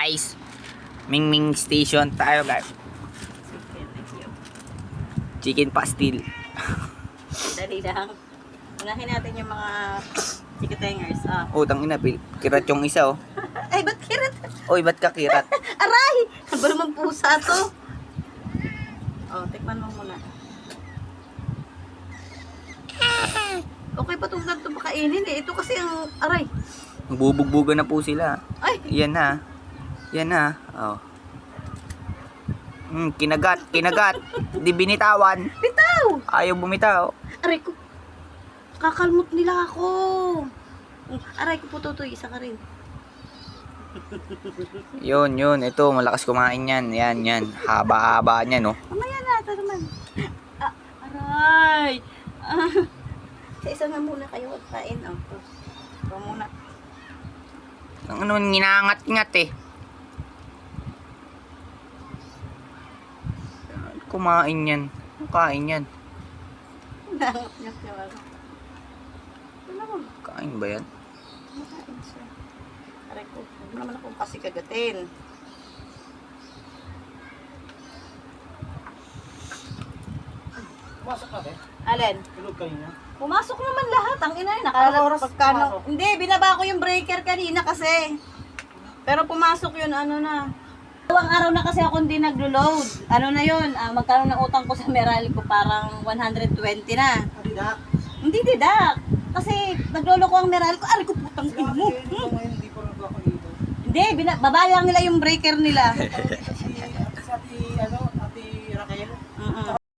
guys. Mingming station tayo guys. Chicken pastil. Dali lang. Unahin natin yung mga chikatengers. Utang ina, kirat yung isa oh. Ay, ba't kirat? Oy, ba't ka kirat? Aray! Ano ba naman pusa to? Tikman mo muna. Okay pa itong ganito pakainin eh. Ito kasi ang aray. Bubugbugan na po sila. Ay! Yan na. Yan na. Oh. Kinagat. Di binitawan. Bitaw! Ayaw bumitaw. Aray ko. Kakalmot nila ako. Aray ko po tutoy. Isa ka rin. Yun. Ito, malakas kumain yan. Yan. Haba-haba niyan, no? Mamaya na. Ito naman. Aray! Sa isa na muna kayo at kain. Ito muna. Ang ano, nginangat-ngat eh. Kumain yan. Kain yan. Nangat-ngat yung ano. Ano mo? Kain ba yan? Makain siya. Aray ko. Huwag naman akong kasi kagatin. Pumasok ka ba? Alin? Tulog kanina? Pumasok naman lahat. Ang ina, nakalalas pagkano. Hindi, binaba ko yung breaker kanina kasi. Pero pumasok yun, ano na. Dalawang araw na kasi ako hindi naglo-load. Ano na yun, magkano ng utang ko sa Meralco ko, parang 120 na. Hindi na. Hindi didak. Kasi naglolo ko ang Meralco ko, aray ko putang ina mo. Hindi pa rin ako dito. Hindi, baba lang nila yung breaker nila.